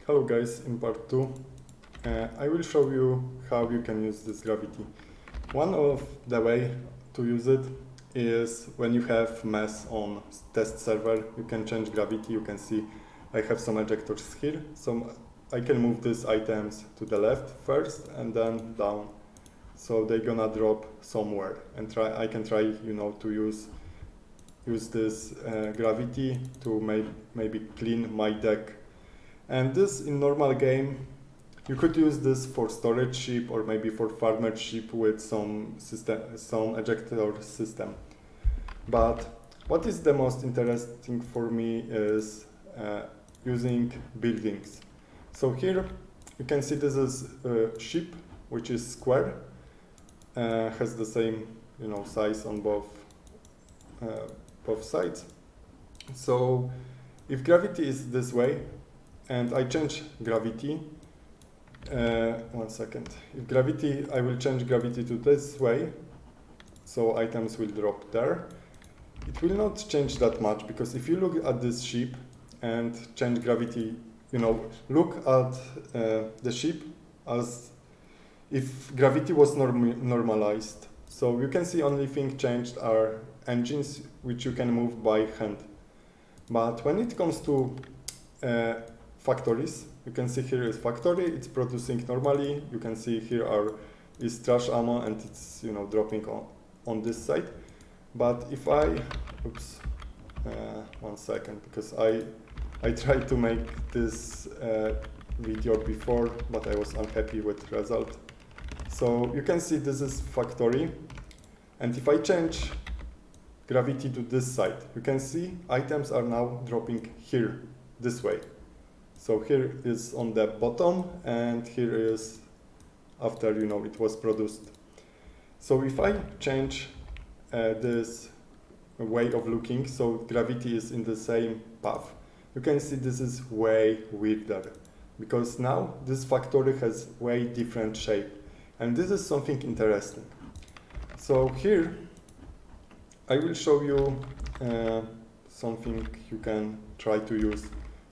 Hello guys, in part 2 I will show you how you can use this gravity. One of the way to use it is when you have mess on test server, you can change gravity. You can see I have some ejectors here, so I can move these items to the left first and then down, so they're gonna drop somewhere, and I can try to use this gravity to maybe clean my deck. And this, in normal game, you could use this for storage ship or maybe for farmer ship with some ejector system. But what is the most interesting for me is using buildings. So here you can see this is a ship which is square, has the same size on both sides. So if gravity is this way, and I change gravity, one second, if gravity, I will change gravity to this way, so items will drop there. It will not change that much, because if you look at this ship and change gravity, look at the ship as if gravity was normalized. So you can see only thing changed are engines, which you can move by hand. But when it comes to factories, you can see here is factory, it's producing normally. You can see here is trash ammo, and it's dropping on this side. But if I, oops, one second, because I tried to make this video before, but I was unhappy with the result. So you can see this is factory, and if I change gravity to this side, you can see items are now dropping here, this way. So here is on the bottom, and here is after it was produced. So if I change this way of looking, so gravity is in the same path, you can see this is way weirder, because now this factory has way different shape, and this is something interesting. So here I will show you something you can try to use.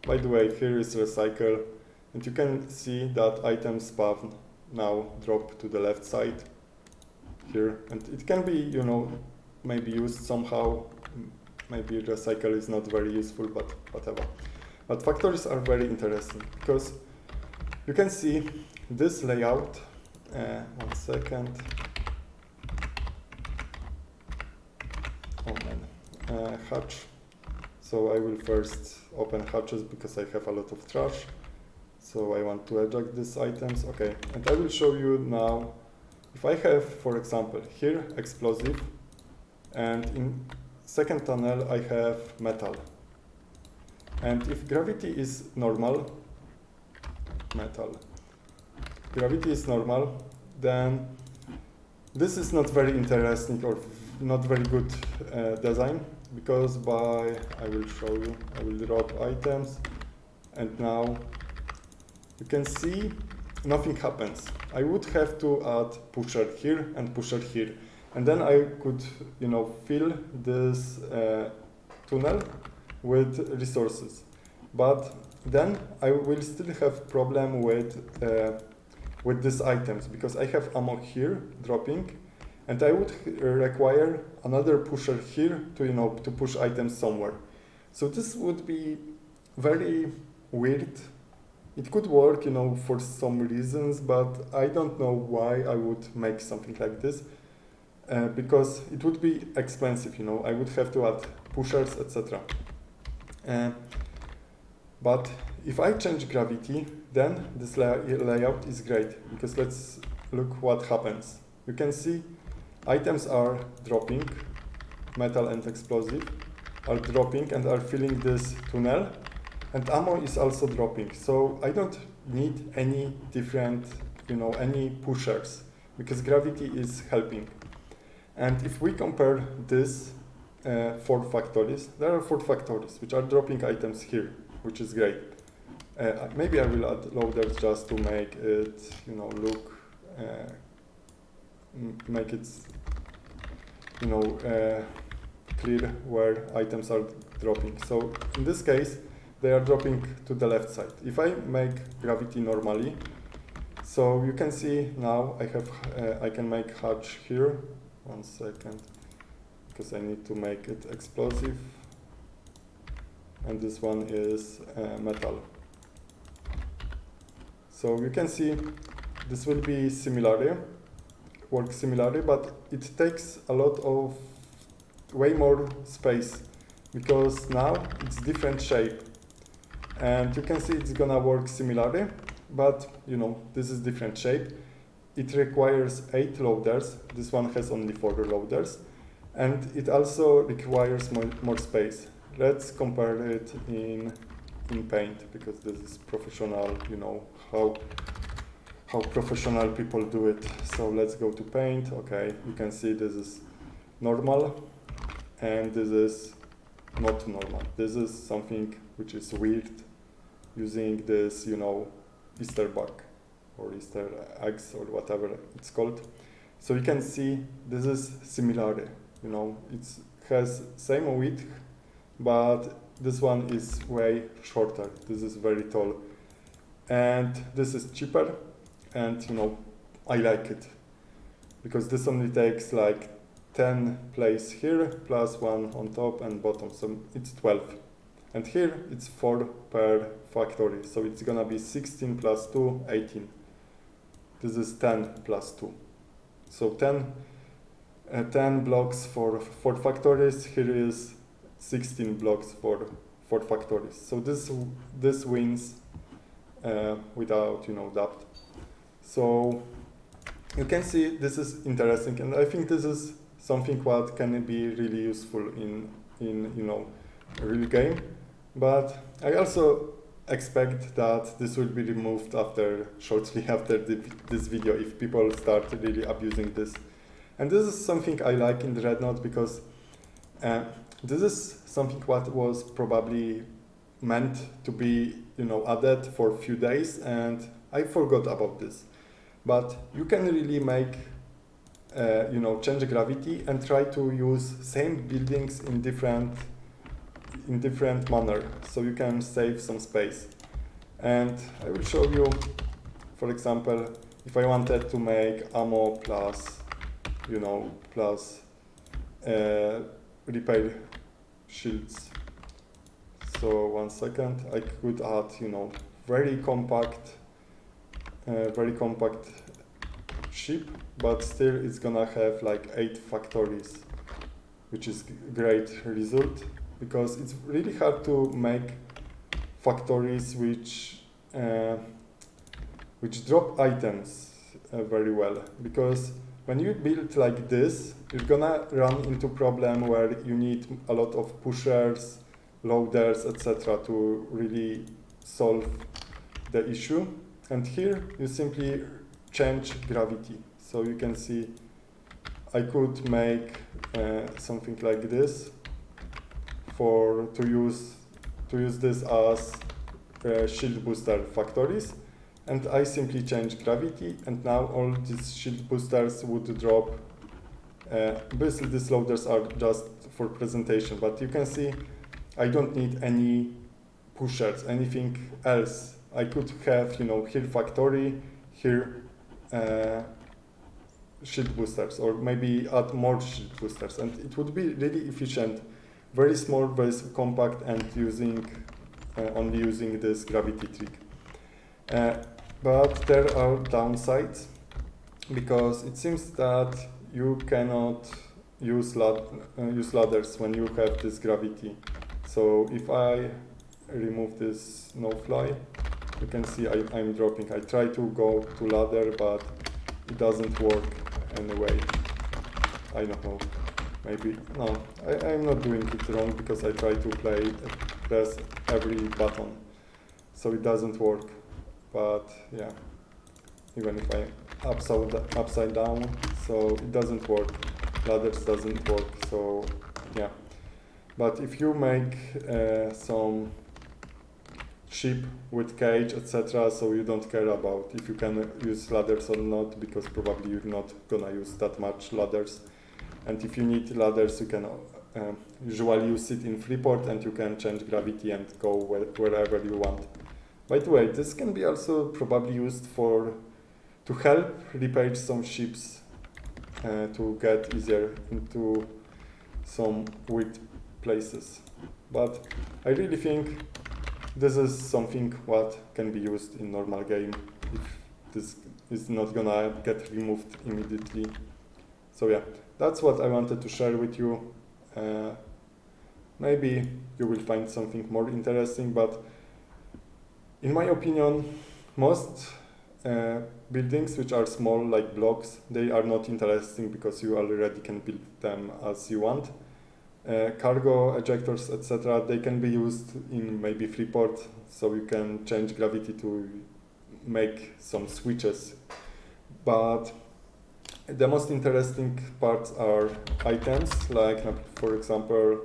By the way, here is recycle, and you can see that items spawn now drop to the left side here, and it can be maybe used somehow. Maybe recycle is not very useful, but whatever. But factories are very interesting, because you can see this layout. One second. Oh man, hatch. So I will first open hatches, because I have a lot of trash. So I want to eject these items. Okay, and I will show you now. If I have, for example, here explosive, and in second tunnel I have metal. And if gravity is normal, gravity is normal, then this is not very interesting or not very good design, because I will show you, I will drop items, and now you can see nothing happens. I would have to add pusher here and pusher here, and then I could fill this tunnel with resources. But then I will still have problem with these items, because I have ammo here dropping, and I would require another pusher here to push items somewhere. So this would be very weird. It could work for some reasons, but I don't know why I would make something like this, because it would be expensive. I would have to add pushers, etc. But if I change gravity, then this layout is great, because let's look what happens. You can see items are dropping, metal and explosive are dropping and are filling this tunnel, and ammo is also dropping. So I don't need any different, any pushers, because gravity is helping. And if we compare this 4 factories, there are 4 factories which are dropping items here, which is great. Maybe I will add loaders just to make it, look, make it, clear where items are dropping. So in this case, they are dropping to the left side. If I make gravity normally, so you can see now I can make hatch here. 1 second, because I need to make it explosive. And this one is metal. So you can see this will be work similarly, but it takes a lot of way more space because now it's different shape. And you can see it's gonna work similarly, but you know, this is different shape. It requires 8 loaders. This one has only 4 loaders. And it also requires more space. Let's compare it in Paint, because this is professional, you know, how professional people do it. So let's go to Paint. Okay, you can see this is normal, and this is not normal. This is something which is weird, using this, you know, Easter bug or Easter eggs or whatever it's called. So you can see this is similar, you know, it has same width, but this one is way shorter. This is very tall, and this is cheaper, and you know, I like it because this only takes like 10 places here plus 1 on top and bottom, so it's 12. And here it's 4 per factory, so it's gonna be 16 plus 2, 18. This is 10 plus 2. So 10 blocks for 4 factories. Here is 16 blocks for 4 factories. So this wins without, you know, doubt. So you can see this is interesting, and I think this is something what can be really useful in you know, a real game. But I also expect that this will be removed shortly after this video, if people start really abusing this. And this is something I like in Drednot, because this is something what was probably meant to be, you know, added for a few days, and I forgot about this. But you can really make, you know, change gravity and try to use same buildings in different manner, so you can save some space. And I will show you, for example, if I wanted to make ammo plus, you know, plus repair shields. So 1 second, I could add, you know, very compact ship, but still it's gonna have like 8 factories, which is great result, because it's really hard to make factories which drop items very well, because when you build like this, you're gonna run into problem where you need a lot of pushers, loaders, etc. to really solve the issue. And here you simply change gravity. So you can see I could make something like this to use this as shield booster factories, and I simply change gravity, and now all these shield boosters would drop. Basically these loaders are just for presentation, but you can see I don't need any pushers, anything else. I could have, you know, here factory, here shield boosters, or maybe add more shield boosters, and it would be really efficient, very small, very compact, and only using this gravity trick. But there are downsides, because it seems that you cannot use ladders when you have this gravity. So if I remove this no fly, you can see I'm dropping. I try to go to ladder, but it doesn't work anyway. I don't know. Maybe, no, I'm not doing it wrong, because I try to press every button, so it doesn't work. But yeah, even if I upside down, so it doesn't work. Ladders doesn't work, so yeah. But if you make some ship with cage, etc., so you don't care about if you can use ladders or not, because probably you're not gonna use that much ladders. And if you need ladders, you can usually you sit in freeport and you can change gravity and go wherever you want. By the way, this can be also probably used to help repair some ships to get easier into some weird places. But I really think this is something what can be used in normal game if this is not gonna get removed immediately. So yeah, that's what I wanted to share with you. Maybe you will find something more interesting, but in my opinion, most buildings which are small like blocks, they are not interesting because you already can build them as you want. Cargo ejectors, etc., they can be used in maybe freeport, so you can change gravity to make some switches. But the most interesting parts are items, like for example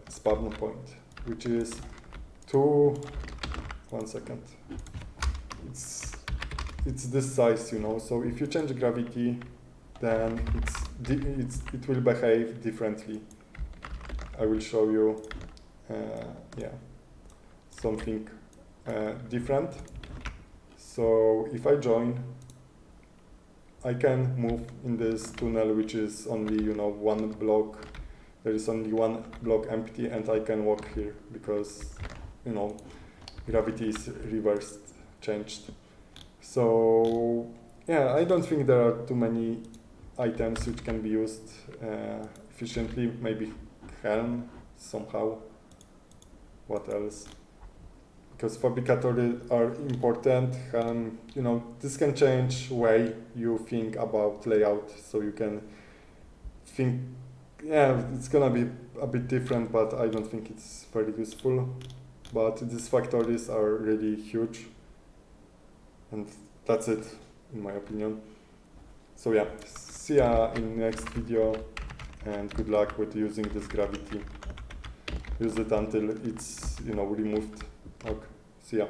spawn point, which is one second, it's this size, you know, so if you change gravity, then it will behave differently. I will show you yeah, something different. So if I join, I can move in this tunnel, which is only, you know, one block. There is only one block empty, and I can walk here because, you know, gravity is reversed, changed. So yeah, I don't think there are too many items which can be used efficiently. Maybe helm somehow. What else? Because fabricatory are important. You know, this can change way you think about layout. So you can think, yeah, it's gonna be a bit different, but I don't think it's very useful. But these factories are really huge, and that's it, in my opinion. So yeah, see ya in next video, and good luck with using this gravity. Use it until it's, you know, removed. Okay, see ya.